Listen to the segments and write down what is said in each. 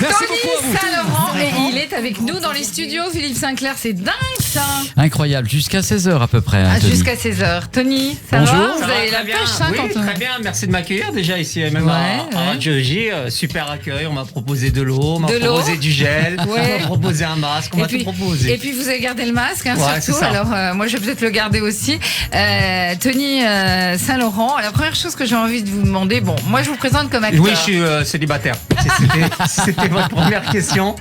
Merci Tony beaucoup à vous. Saint-Laurent, mais il est avec nous dans les studios. Philippe Sinclair, c'est dingue ça. Incroyable, jusqu'à 16h à peu près. Hein, Tony. Jusqu'à 16h. Tony, ça Bonjour. va? Ça Vous va avez la très bien. pêche, hein, Oui, quand on... très bien. Merci de m'accueillir déjà ici, même Ouais, à Radio J. Super accueil. On m'a proposé de l'eau, on m'a De l'eau. proposé du gel, on Ouais. m'a proposé un masque, on m'a tout proposé. Et puis vous avez gardé le masque, hein, Ouais, c'est surtout. ça. Alors moi je vais peut-être le garder aussi. Tony Saint-Laurent, la première chose que j'ai envie de vous demander, bon, moi je vous présente comme acteur. Oui, je suis célibataire. Si c'était votre première question.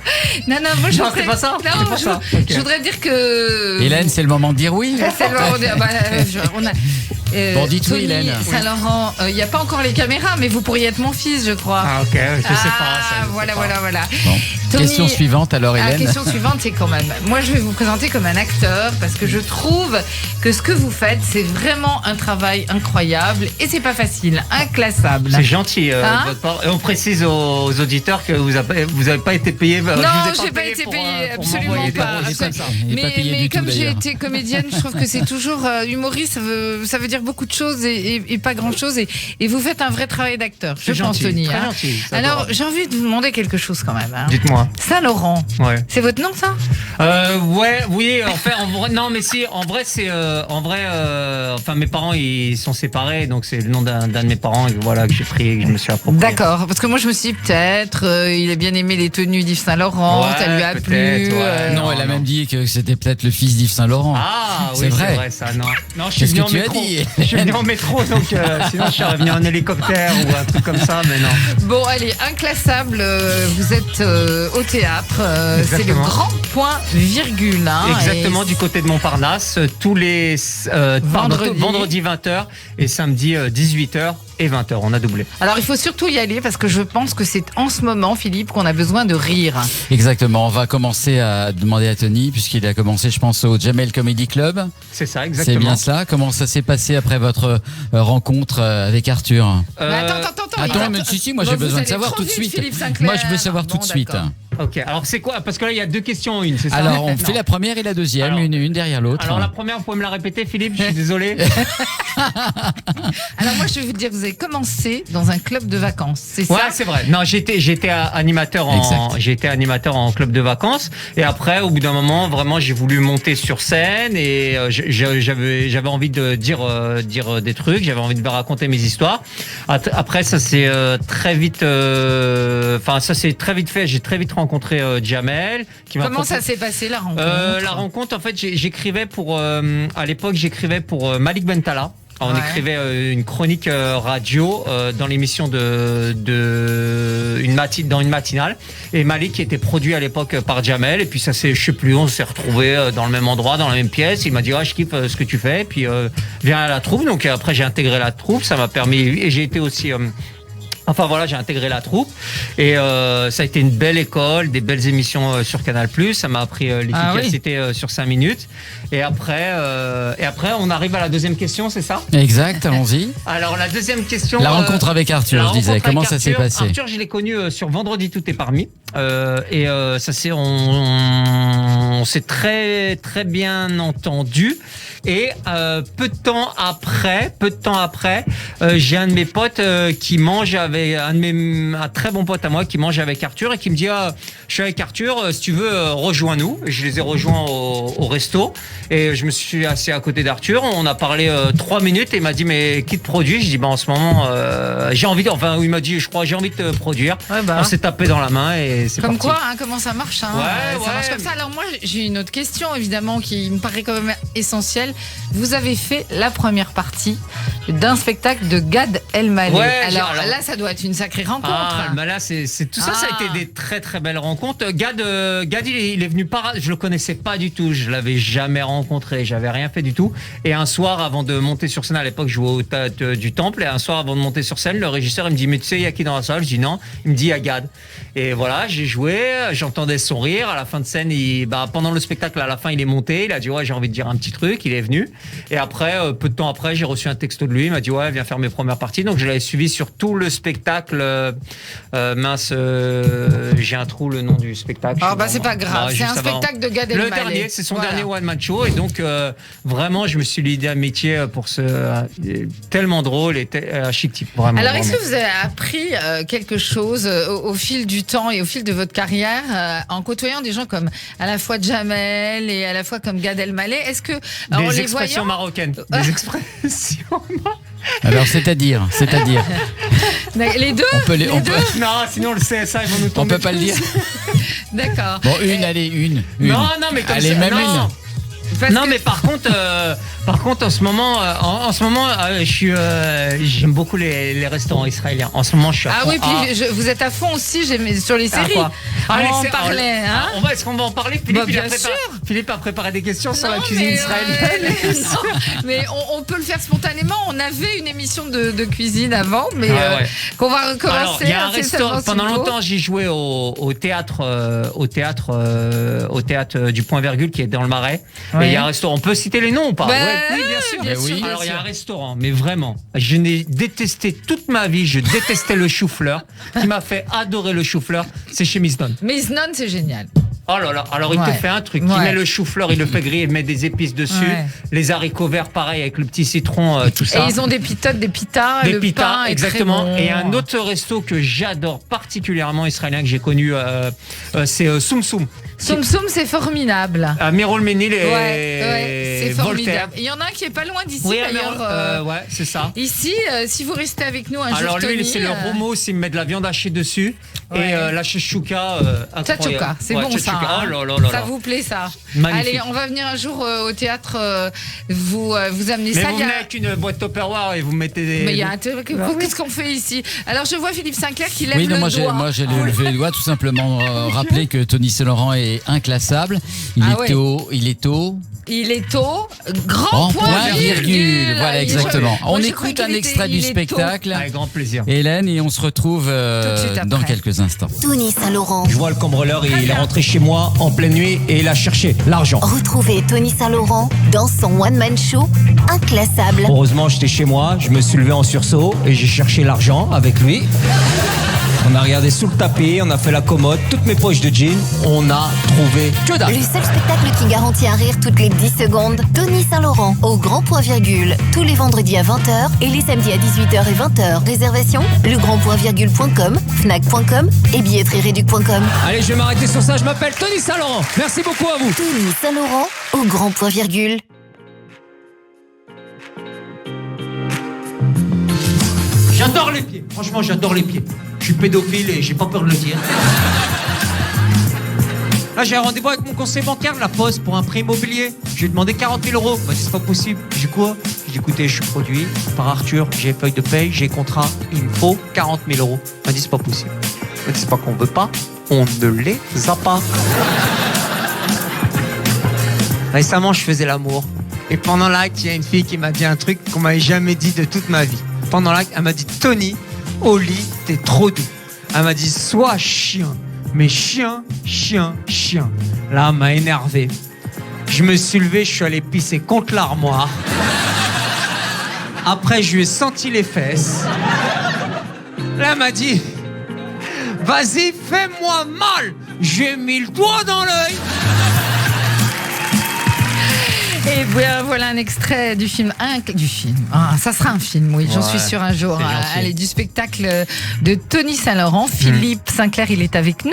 Non, moi je Non, voudrais... c'est pas ça. Non, C'est pas ça. Ok. je voudrais dire que... Hélène, c'est le moment de dire oui. C'est le moment de dire, on a, Bon, dites oui, Tony Hélène. Saint-Laurent, il n'y a pas encore les caméras, mais vous pourriez être mon fils, je crois. Ah, ok, je sais pas. Ça, je sais Voilà. Bon. Tony, Question suivante alors, La Hélène. question suivante, c'est quand même, moi je vais vous présenter comme un acteur parce que je trouve que ce que vous faites, c'est vraiment un travail incroyable et c'est pas facile, inclassable. C'est gentil, Hein de votre part. Et on précise aux auditeurs que vous avez pas été payé. Non, j'ai pas été payée, absolument pas. Il n'est pas payé Mais du tout, comme j'ai d'ailleurs. été comédienne, je trouve que c'est toujours humoriste, ça veut dire beaucoup de choses et pas grand chose. Et vous faites un vrai travail d'acteur, je C'est pense, gentil, Tony. très hein. gentil, c'est Alors, adorable. j'ai envie de vous demander quelque chose quand même. Hein. Dites-moi. Saint-Laurent, Ouais. c'est votre nom, ça? Oui, en vrai, non, mais si, en vrai, enfin, mes parents, ils sont séparés, donc c'est le nom d'un de mes parents, et voilà, que j'ai pris, et que je me suis approprié. D'accord, parce que moi je me suis dit peut-être, il a bien aimé les tenues d'Yves Saint-Laurent, Ouais, ça lui a plu. peut-être, ouais. Non, elle a non. même dit que c'était peut-être le fils d'Yves Saint-Laurent. Ah, oui, C'est vrai. ça, non. Non, je suis Qu'est-ce venu que en tu as métro. dit Je suis venu en métro, donc sinon je serais venu en hélicoptère ou un truc comme ça, mais non. Bon, allez, inclassable, vous êtes au théâtre, c'est le Exactement. grand point virgule. Hein, Exactement, et du côté de Montparnasse, tous les vendredi 20h et samedi 18h et 20h, on a doublé. Alors il faut surtout y aller parce que je pense que c'est en ce moment, Philippe, qu'on a besoin de rire. Exactement, on va commencer à demander à Tony, puisqu'il a commencé, je pense, au Jamel Comedy Club. C'est ça, C'est exactement. bien cela. Comment ça s'est passé après votre rencontre avec Arthur? Mais attends, Attends, mais si, moi j'ai Vous besoin de allez savoir trop tout de vite, suite. Philippe Sinclair. Moi je veux savoir tout de Bon, suite. d'accord. Ok, alors c'est quoi? Parce que là, il y a deux questions en une, c'est ça? Alors on Non. fait la première et la deuxième, Alors- une derrière l'autre. Alors la première, vous pouvez me la répéter, Philippe? Je suis désolé. Alors moi je vais vous dire, vous avez commencé dans un club de vacances, c'est Ouais, ça? c'est vrai. Non, j'étais animateur en club de vacances. Et après, au bout d'un moment, vraiment, j'ai voulu monter sur scène et j'avais envie de dire des trucs. J'avais envie de raconter mes histoires. Après, ça s'est très vite, ça s'est très vite fait. J'ai très vite rencontré Jamel. Comment ça s'est passé la rencontre? La rencontre, en fait, j'écrivais à l'époque, j'écrivais pour Malik Bentala. On Ouais. écrivait une chronique radio dans l'émission dans une matinale. Et Malik était produit à l'époque par Jamel. Et puis ça s'est, je sais plus, on s'est retrouvés dans le même endroit, dans la même pièce. Il m'a dit, je kiffe ce que tu fais. Et puis viens à la troupe. Donc après j'ai intégré la troupe. Ça m'a permis, et j'ai été aussi j'ai intégré la troupe et ça a été une belle école, des belles émissions sur Canal+. Ça m'a appris l'efficacité sur 5 minutes. Et après, on arrive à la deuxième question, c'est ça? Exact, allons-y. Alors la deuxième question. La rencontre avec Arthur, je disais. Comment ça s'est passé? Arthur, je l'ai connu sur Vendredi tout est permis. On s'est très très bien entendu. Et peu de temps après, j'ai un de mes potes qui mange avec un très bon pote à moi qui mange avec Arthur et qui me dit je suis avec Arthur, si tu veux rejoins-nous. Je les ai rejoints au resto et je me suis assis à côté d'Arthur. On a parlé 3 minutes et il m'a dit mais qui te produit? Je dis en ce moment j'ai envie il m'a dit je crois j'ai envie de te produire. Ouais, bah. On s'est tapé dans la main et c'est Comme parti. quoi, hein, comment ça marche, hein, Ouais, ça marche comme ça. Alors moi, j'ai une autre question, évidemment, qui me paraît quand même essentielle. Vous avez fait la première partie d'un spectacle de Gad Elmaleh. Ouais, alors là, ça doit être une sacrée rencontre. Là, c'est tout ça. Ça a été des très très belles rencontres. Gad, il est venu je le connaissais pas du tout. Je l'avais jamais rencontré. J'avais rien fait du tout. Et un soir, avant de monter sur scène, à l'époque, je jouais au Théâtre du Temple. Et un soir, avant de monter sur scène, le régisseur il me dit mais tu sais, il y a qui dans la salle? Je dis non. Il me dit il y a Gad. Et voilà, j'ai joué. J'entendais son rire. À la fin de scène, pendant le spectacle, à la fin, il est monté. Il a dit, ouais, j'ai envie de dire un petit truc. Il est venu. Et après, peu de temps après, j'ai reçu un texto de lui. Il m'a dit, ouais, viens faire mes premières parties. Donc, je l'avais suivi sur tout le spectacle. J'ai un trou, le nom du spectacle. Ah, c'est pas grave. C'est un spectacle de Gad Elmaleh. Le dernier, c'est son dernier one-man show. Et donc, vraiment, je me suis lié d'amitié pour ce tellement drôle et chic type. Vraiment. Alors, est-ce que vous avez appris quelque chose au fil du temps et au fil de votre carrière en côtoyant des gens comme à la fois Jamel et à la fois comme Gad Elmaleh? Est-ce que des expressions marocaines, des expressions. Alors, c'est-à-dire les deux. On peut les deux. Non, sinon le CSA ils vont nous tomber. On peut pas le dire. D'accord. Bon, une. Non, mais comme allez, ça, même non. une. Non, mais par contre, en ce moment, j'aime beaucoup les restaurants israéliens. En ce moment, je suis à fond. Ah oui, puis vous êtes à fond aussi sur les séries. On en parlait, hein. Est-ce qu'on va en parler? Philippe a préparé des questions sur la cuisine israélienne. Mais on peut le faire spontanément. On avait une émission de cuisine avant, mais qu'on va recommencer. Alors, il y a un restaurant. Pendant longtemps, j'ai joué au théâtre du Point Virgule qui est dans le Marais. Et il y a un restaurant. On peut citer les noms ou pas? Oui, bien sûr. Bien Alors, il y a un restaurant, mais vraiment, je n'ai détesté toute ma vie. Je détestais le chou-fleur. Qui m'a fait adorer le chou-fleur, c'est chez Miss Don. Miss Don, c'est génial. Oh là là, alors il te fait un truc, il met le chou-fleur, il le fait griller, il met des épices dessus, les haricots verts pareil avec le petit citron, tout ça. Et ils ont des pitotes, des pitas, le pitas, pain exactement. Bon. Et un autre resto que j'adore particulièrement israélien que j'ai connu, c'est Soum Soum. Soum Soum, c'est formidable. Mérol Ménil et c'est Voltaire. formidable. Il y en a un qui est pas loin d'ici d'ailleurs. Ouais, c'est ça. Ici, si vous restez avec nous un jour, alors lui, Tony, c'est le romo, il me met de la viande hachée dessus et la chouchouka incroyable. Tchatchouka, c'est bon ça. Hein. Oh là là. Ça vous plaît ça? Magnifique. Allez, on va venir un jour au théâtre, vous amener mais ça. Vous venez avec une boîte Tupperware et vous mettez des... Mais il y a un qu'est-ce qu'on fait ici? Alors je vois Philippe Sinclair qui lève le doigt. Moi j'ai levé le doigt, tout simplement rappeler que Tony Saint-Laurent est inclassable. Il est au grand point virgule. Voilà, exactement. On écoute un extrait du spectacle. Avec grand plaisir. Hélène, et on se retrouve dans quelques instants. Tony Saint-Laurent. Je vois le cambrioleur, il est rentré chez moi en pleine nuit et il a cherché l'argent. Retrouvez Tony Saint-Laurent dans son one-man show inclassable. Heureusement, j'étais chez moi, je me suis levé en sursaut et j'ai cherché l'argent avec lui. On a regardé sous le tapis, on a fait la commode, toutes mes poches de jeans, on a trouvé que dalle. Le seul spectacle qui garantit un rire toutes les 10 secondes, Tony Saint-Laurent, au grand point virgule, tous les vendredis à 20h et les samedis à 18h et 20h. Réservation, legrandpointvirgule.com, fnac.com et billetterieréduc.com. Allez, je vais m'arrêter sur ça, je m'appelle Tony Saint-Laurent. Merci beaucoup à vous. Tony Saint-Laurent, au grand point virgule. J'adore les pieds, franchement j'adore les pieds. Je suis pédophile et j'ai pas peur de le dire. Là j'ai un rendez-vous avec mon conseiller bancaire de la Poste pour un prêt immobilier. Je lui ai demandé 40 000 €. Bah c'est pas possible. J'ai dit quoi? J'ai dit écoutez, je suis produit par Arthur, j'ai feuille de paye, j'ai contrat, il me faut 40 000 €. Il m'a dit c'est pas possible. Il m'a dit c'est pas qu'on veut pas, on ne les a pas. Récemment je faisais l'amour. Et pendant l'acte, il y a une fille qui m'a dit un truc qu'on m'avait jamais dit de toute ma vie. Pendant l'acte, elle m'a dit Tony, au lit, t'es trop doux. Elle m'a dit sois chien, mais chien. Là, elle m'a énervé. Je me suis levé, je suis allé pisser contre l'armoire. Après, je lui ai senti les fesses. Là, elle m'a dit vas-y, fais-moi mal. J'ai mis le doigt dans l'œil. Et voilà un extrait du film. Ça sera un film, oui, j'en suis sûre un jour. Allez, du spectacle de Tony Saint-Laurent. Philippe Sinclair, il est avec nous.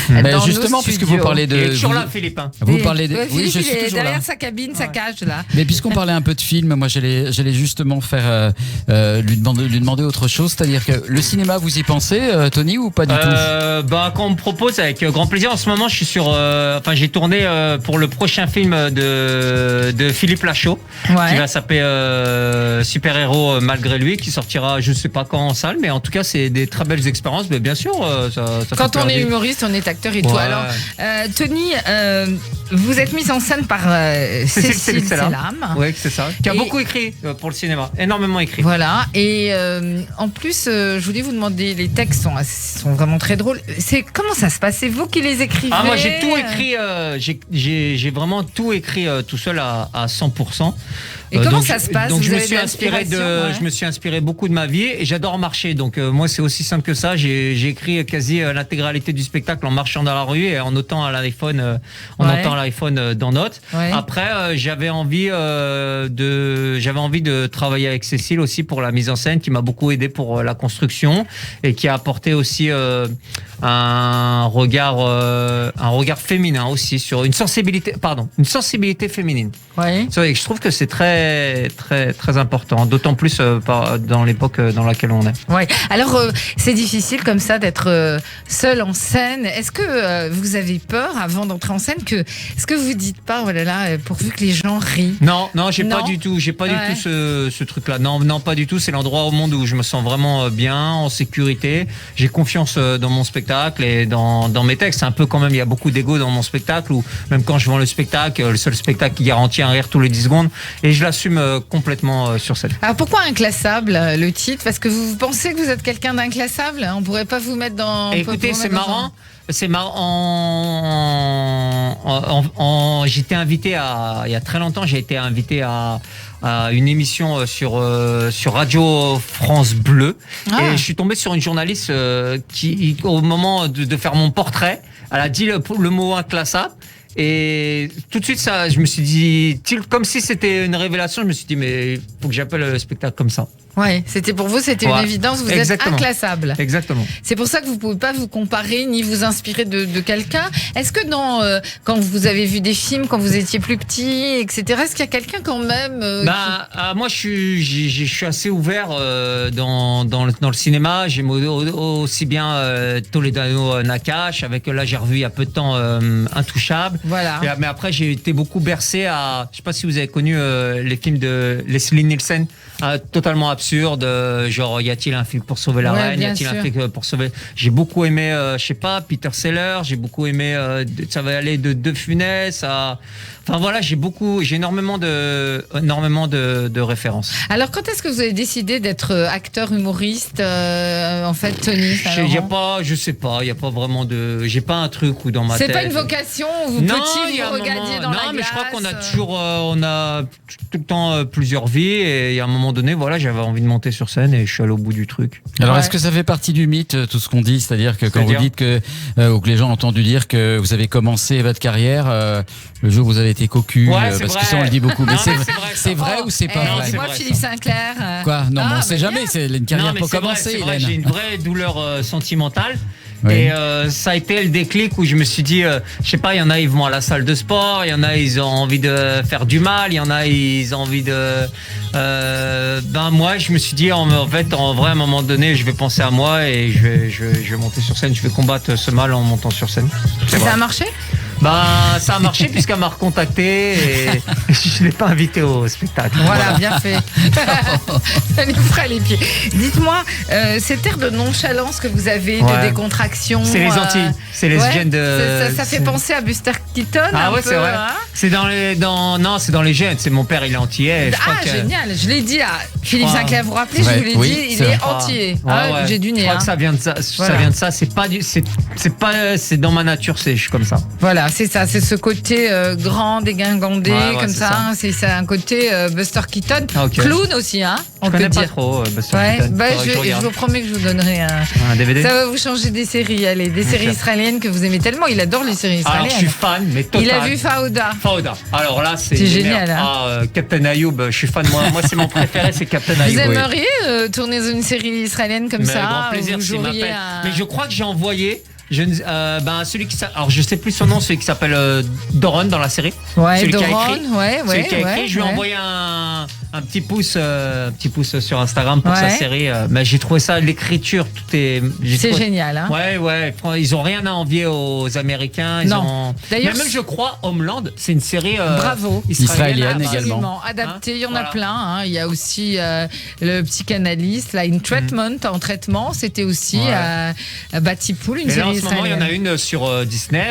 Dans justement, puisque vous parlez de. Il est toujours là, Philippe. Vous parlez de. Oui, je suis toujours derrière là. sa cabine, sa cage, là. Mais puisqu'on parlait un peu de film, moi j'allais justement faire lui demander autre chose, c'est-à-dire que le cinéma, vous y pensez, Tony, ou pas du tout? Quand on me propose, avec grand plaisir. En ce moment, je suis sur. J'ai tourné pour le prochain film de Philippe Lachaud, qui va s'appeler Super Héros malgré lui, qui sortira je sais pas quand en salle, mais en tout cas c'est des très belles expériences. Mais bien sûr, ça quand fait on est plaisir. humoriste, on est acteur et tout. Alors, Tony, vous êtes mise en scène par Cécile Selam. Oui, c'est ça. Qui a beaucoup écrit pour le cinéma, énormément écrit. Voilà. Et en plus, je voulais vous demander, les textes sont vraiment très drôles. Comment ça se passe? C'est vous qui les écrivez? Moi j'ai tout écrit. J'ai vraiment tout écrit tout seul à 100%. Et comment ça se passe? Donc je me suis inspiré beaucoup de ma vie et j'adore marcher. Donc moi c'est aussi simple que ça. J'ai écrit quasi l'intégralité du spectacle en marchant dans la rue et en notant à l'iPhone, dans Notes. Ouais. Après j'avais envie de travailler avec Cécile aussi pour la mise en scène, qui m'a beaucoup aidé pour la construction et qui a apporté aussi un regard féminin aussi sur une sensibilité féminine. Ouais. Je trouve que c'est très très très important, d'autant plus dans l'époque dans laquelle on est. Ouais. Alors c'est difficile comme ça d'être seul en scène. Est-ce que vous avez peur avant d'entrer en scène est-ce que vous dites pas oh là là pourvu que les gens rient? Non, j'ai pas du tout ce truc-là. Non, pas du tout. C'est l'endroit au monde où je me sens vraiment bien, en sécurité. J'ai confiance dans mon spectacle et dans mes textes. C'est un peu quand même, il y a beaucoup d'ego dans mon spectacle, où même quand je vends le spectacle, le seul spectacle qui garantit un rire tous les 10 secondes, et je l'assume complètement sur scène. Alors pourquoi Inclassable, le titre? Parce que vous pensez que vous êtes quelqu'un d'inclassable? On pourrait pas vous mettre dans... Écoutez, c'est marrant. C'est marrant. J'étais invité il y a très longtemps, j'ai été invité à une émission sur Radio France Bleu. Et je suis tombé sur une journaliste qui, au moment de faire mon portrait, elle a dit le mot inclassable. Et tout de suite, ça, je me suis dit, comme si c'était une révélation, je me suis dit, mais il faut que j'appelle le spectacle comme ça. Ouais, pour vous, c'était une évidence, vous êtes inclassable. Exactement. C'est pour ça que vous pouvez pas vous comparer ni vous inspirer de quelqu'un. Est-ce que quand vous avez vu des films, quand vous étiez plus petit, etc., est-ce qu'il y a quelqu'un quand même moi, je suis assez ouvert dans le cinéma. J'aime aussi bien Toledano Nakash, là j'ai revu il y a peu de temps Intouchable. Voilà. Mais après, j'ai été beaucoup bercé je sais pas si vous avez connu les films de Leslie Nielsen, totalement absurde, genre y a-t-il un flic pour sauver la reine, y a-t-il un flic pour sauver... J'ai beaucoup aimé je sais pas, Peter Sellers, j'ai beaucoup aimé ça va aller de Funès à... Enfin voilà, j'ai énormément de références. Alors quand est-ce que vous avez décidé d'être acteur humoriste en fait, Tony? Je sais pas, il y a pas vraiment j'ai pas un truc où dans ma tête. C'est pas une vocation, vous regardiez dans la glace. Non, mais je crois qu'on a toujours on a tout le temps plusieurs vies, et il y a un moment donné, voilà, j'avais envie de monter sur scène et je suis allé au bout du truc. Alors est-ce que ça fait partie du mythe, tout ce qu'on dit, c'est-à-dire que quand vous dites que ou que les gens ont entendu dire que vous avez commencé votre carrière le jour où vous avez été cocu, parce que ça on le dit beaucoup, mais c'est vrai ou c'est pas vrai? Dis-moi Philippe Sinclair. Quoi? Non, mais on sait jamais, c'est une carrière pour commencer. J'ai une vraie douleur sentimentale. Oui. Et ça a été le déclic où je me suis dit, je sais pas, il y en a, ils vont à la salle de sport, il y en a, ils ont envie de faire du mal, il y en a, ils ont envie de... moi, je me suis dit, en vrai, à un moment donné, je vais penser à moi et je vais monter sur scène, je vais combattre ce mal en montant sur scène. Ça a marché? Ça a marché puisqu'elle m'a recontacté et je l'ai pas invité au spectacle. Voilà, bien fait. Ça lui fera les pieds. Dites-moi, cet air de nonchalance que vous avez, de décontraction. C'est les Antilles, c'est les gènes de. Ça fait penser à Buster Keaton. Ah ouais, c'est vrai. Hein, c'est dans les gènes. C'est mon père, il est antillais. Génial. Je l'ai dit à Philippe Sinclair. Vous vous rappelez, je vous l'ai dit, il est antillais. J'ai du nez. Je crois que ça vient de ça. Ça vient de ça. C'est dans ma nature. Je suis comme ça. Voilà. C'est ça, c'est ce côté grand, dégingandé, comme ça. C'est un côté Buster Keaton. Okay. Clown aussi, hein. Je connais pas trop Buster Keaton. Je vous promets que je vous donnerai un DVD. Ça va vous changer des séries, séries israéliennes que vous aimez tellement. Il adore les séries israéliennes. Alors je suis fan, mais total. Il a vu Fauda. Alors là, c'est génial. Captain Ayoub, je suis fan. Moi, c'est mon préféré, c'est Captain Ayoub. Vous aimeriez tourner dans une série israélienne comme ça? Grand plaisir, s'il m'appelle. Mais je crois que j'ai envoyé. Celui qui alors je sais plus son nom, celui qui s'appelle Doron dans la série. Ouais, celui Doron, qui a écrit. Celui qui a écrit. Je lui ai envoyé un petit pouce sur Instagram pour sa série. Mais j'ai trouvé ça, l'écriture, tout est. C'est génial. Hein. Ouais. Ils ont rien à envier aux Américains. D'ailleurs, même je crois, Homeland, c'est une série. Bravo. Israélienne également. Adapté, il y en a plein. Hein. Il y a aussi le psychanalyste, là, In Treatment, en traitement. C'était aussi Batipoul, une série israélienne. En ce moment, il y en a une sur Disney,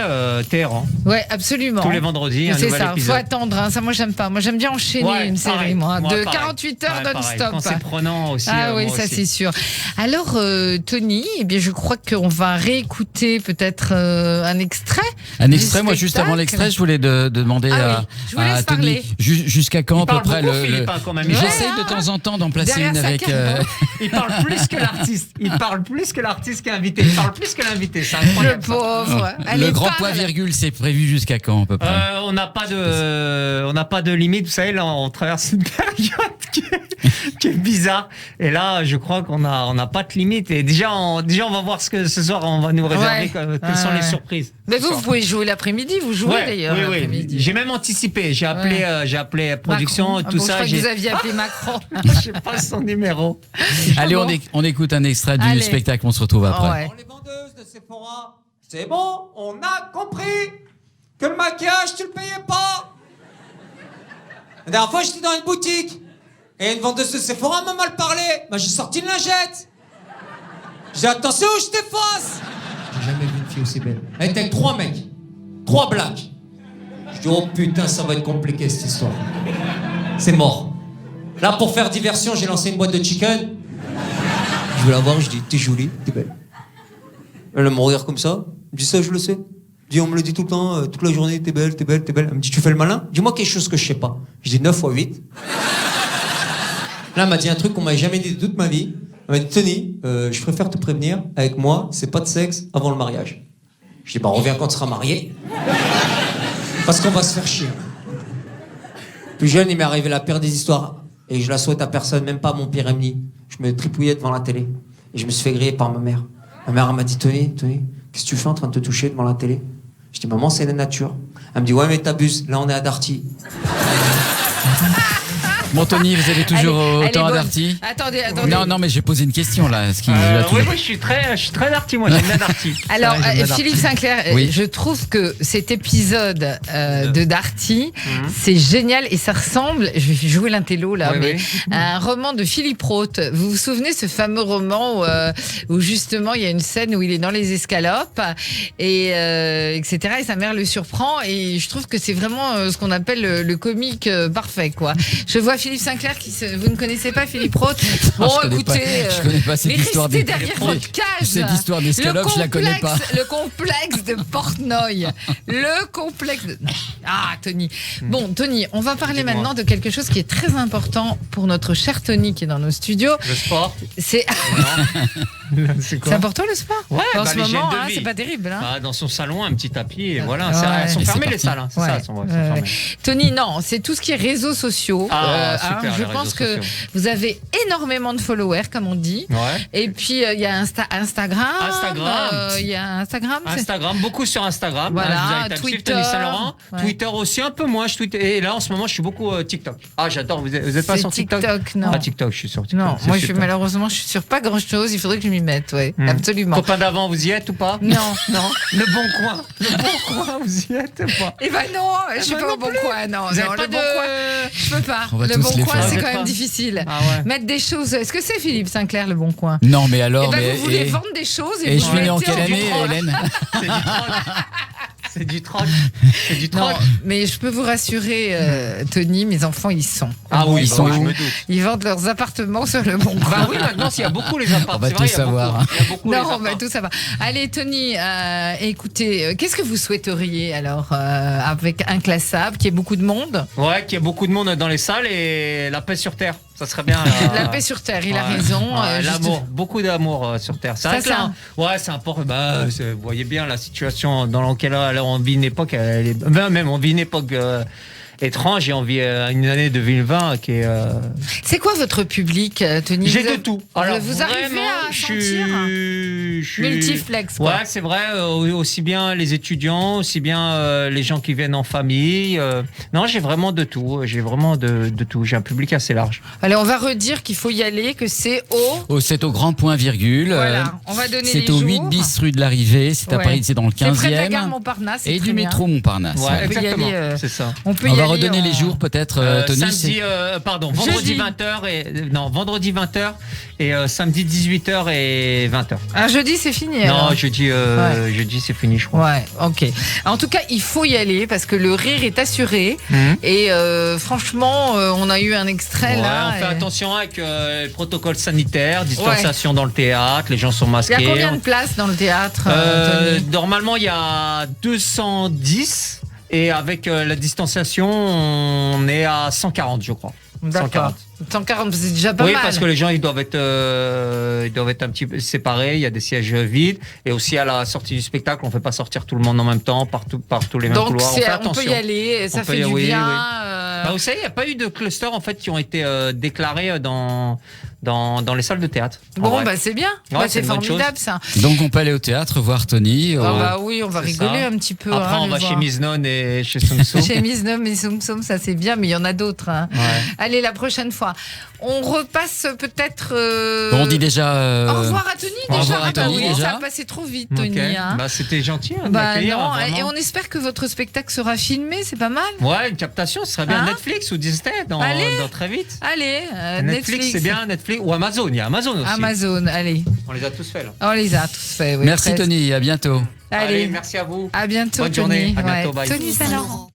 Téhéran. Ouais, absolument. Tous les vendredis, un nouvel épisode. C'est ça, faut attendre. Hein. Ça, moi, j'aime pas. Moi, j'aime bien enchaîner une série, de 48 heures non-stop. Quand c'est prenant aussi. Ah oui, ça, c'est sûr. Alors, Tony, eh bien, je crois qu'on va réécouter peut-être un extrait. Un extrait, moi, juste avant l'extrait, je voulais demander à Tony, jusqu'à quand à peu près J'essaye de temps en temps d'en placer une avec. Il parle plus que l'artiste. Il parle plus que l'artiste qui est invité. Il parle plus que l'invité. C'est incroyable. Le pauvre. Le grand point virgule, c'est prévu jusqu'à quand à peu près On n'a pas de limite. Vous savez, là, on traverse une période qui est bizarre. Et là, je crois qu'on n'a pas de limite. Et déjà, on va voir ce soir, on va nous réserver. Quelles sont les surprises. Mais vous pouvez jouer l'après-midi. Vous jouez d'ailleurs l'après-midi. J'ai même anticipé. J'ai appelé production, Macron. tout ça. Je crois que vous aviez appelé Macron. Je sais pas son numéro. Allez, on écoute un extrait du spectacle. On se retrouve après. Les vendeuses de Sephora, c'est bon, on a compris que le maquillage, tu le payais pas. La dernière fois, j'étais dans une boutique et une vendeuse de Sephora m'a mal parlé. J'ai sorti une lingette. J'ai dit attention, je t'efface. J'ai jamais vu une fille aussi belle. Elle était avec 3 mecs, 3 blacks. Je dis oh putain, ça va être compliqué cette histoire. C'est mort. Là, pour faire diversion, j'ai lancé une boîte de chicken. Je vais la voir, je dis t'es jolie, t'es belle. Elle va me regarder comme ça. Je dis ça, je le sais. Je dis on me le dit tout le temps, toute la journée, t'es belle, t'es belle, t'es belle. Elle me dit tu fais le malin. Dis-moi quelque chose que je sais pas. Je dis 9 x 8. Là, elle m'a dit un truc qu'on m'avait jamais dit de toute ma vie. Elle m'a dit Tony, je préfère te prévenir, avec moi, c'est pas de sexe avant le mariage. Je dis reviens quand tu seras marié. Parce qu'on va se faire chier. Plus jeune, il m'est arrivé la pire des histoires. Et je la souhaite à personne, même pas à mon pire ennemi. Je me tripouillais devant la télé. Et je me suis fait griller par ma mère. Ma mère, elle m'a dit Tony, qu'est-ce que tu fais en train de te toucher devant la télé? Je dis maman, c'est la nature. Elle me dit ouais, mais t'abuses. Là, on est à Darty. Bon, Tony, vous avez toujours autant à Darty? Attendez. Non, mais j'ai posé une question là. Oui, je suis très Darty, moi, j'aime bien Darty. Alors, Philippe Sinclair, je trouve que cet épisode de Darty, c'est génial et ça ressemble, je vais jouer l'intello là, à un roman de Philippe Roth. Vous vous souvenez ce fameux roman où justement il y a une scène où il est dans les escalopes et etc. Et sa mère le surprend et je trouve que c'est vraiment ce qu'on appelle le comique parfait, quoi. Je vois Philippe Sinclair vous ne connaissez pas Philippe Roth? Bon, écoutez, je connais pas cette histoire derrière votre cage. Cette histoire d'escalope, je la connais pas. Le complexe de Portnoy. Le complexe de... Ah, Tony. Bon, Tony, on va parler maintenant de quelque chose qui est très important pour notre cher Tony qui est dans nos studios. Le sport. C'est important le sport. Ouais, en ce moment, c'est pas terrible. Hein. Dans son salon, un petit tapis, et voilà. Elles sont fermées les salles. C'est ça, elles sont fermées. Tony, non, c'est tout ce qui est réseaux sociaux. Super, je pense que vous avez énormément de followers, comme on dit. Ouais. Et puis il y a Instagram. Il y a Instagram. Beaucoup sur Instagram. Voilà, Twitter. Tony Saint-Laurent. Ouais. Twitter aussi un peu moins. Je tweete. Et là en ce moment, je suis beaucoup TikTok. Ah, j'adore. Vous êtes pas sur TikTok? Non. Ah, TikTok, je suis sur TikTok. Non, moi malheureusement, je suis sur pas grand chose. Il faudrait que je m'y mette, absolument. Copain d'avant, vous y êtes ou pas? Non. Le Bon Coin, vous y êtes ou pas? Eh ben non, je suis pas au Bon Coin. Non, vous non, pas le Bon Coin, je peux pas. Le Bon Coin, c'est quand même difficile. Mettre des choses. Est-ce que c'est Philippe Sinclair, le Bon Coin? Non, mais alors. Vous voulez vendre des choses et je suis né en quelle année, Hélène? C'est du troc. Non, mais je peux vous rassurer, Tony, mes enfants, ils sont. Ah oui, ils sont où? Je me doute. Ils vendent leurs appartements sur le Bon Coin. Bah oui, maintenant, il y a beaucoup les appartements. On va tout savoir. Non, on va tout savoir. Allez, Tony, écoutez, qu'est-ce que vous souhaiteriez alors avec Inclassable, qui est beaucoup de monde? Ouais, qu'il y ait beaucoup de monde dans les salles et la paix sur Terre. Ça serait bien. La paix sur Terre, il a raison. L'amour, beaucoup d'amour sur Terre. C'est ça. Ouais, c'est important. Vous voyez bien la situation dans laquelle on vit une époque. On vit une époque étrange et on vit une année 2020 qui est. C'est quoi votre public, Tony? J'ai de tout. Alors, vous arrivez à sentir? multiflex. Quoi. Ouais, c'est vrai. Aussi bien les étudiants, aussi bien les gens qui viennent en famille. Non, j'ai vraiment de tout. J'ai vraiment de tout. J'ai un public assez large. Allez, on va redire qu'il faut y aller, que c'est c'est au Grand Point Virgule. Voilà, on va donner les jours. C'est au 8 bis rue de l'Arrivée. C'est à Paris, c'est dans le 15e. C'est près de la gare Montparnasse. Et du métro Montparnasse. Ouais, exactement. C'est ça. On va redonner les jours peut-être, Tony. Samedi, vendredi 20h vendredi 20h et samedi 18h et 20h. Jeudi c'est fini. Non, jeudi c'est fini, je crois. Ouais, ok. En tout cas, il faut y aller parce que le rire est assuré. Et franchement, on a eu un extrait là. On fait attention avec le protocole sanitaire, distanciation dans le théâtre, les gens sont masqués. Il y a combien de places dans le théâtre, Normalement, il y a 210 et avec la distanciation, on est à 140, je crois. D'accord. 140, c'est déjà pas mal. Oui, parce que les gens ils doivent être un petit peu séparés. Il y a des sièges vides et aussi à la sortie du spectacle, on fait pas sortir tout le monde en même temps par tous les mêmes couloirs. On peut y aller, ça fait du bien. Oui. Vous savez, il n'y a pas eu de clusters en fait qui ont été déclarés dans les salles de théâtre. Bon, c'est bien. C'est formidable ça. Donc on peut aller au théâtre voir Tony. Oui, on va rigoler un petit peu. Après, on va chez Miss Non et chez Soum Soum. Chez Miss Non et Soum Soum, ça c'est bien, mais il y en a d'autres. Hein. Ouais. Allez, la prochaine fois. On repasse peut-être. On dit déjà. Au revoir à Tony déjà. Au revoir à Tony, déjà. Ça a passé trop vite, Tony. Hein. C'était gentil de m'accueillir. Et on espère que votre spectacle sera filmé, c'est pas mal. Ouais, une captation, ce serait bien Netflix ou Disney dans très vite. Allez, Netflix, c'est bien Netflix ou Amazon. Il y a Amazon aussi. Amazon, allez. On les a tous faits là. On les a tous faits. Oui, merci Tony, à bientôt. Allez, merci à vous. À bientôt. Bonne journée. À bientôt. Bye. Tony Saint-Laurent.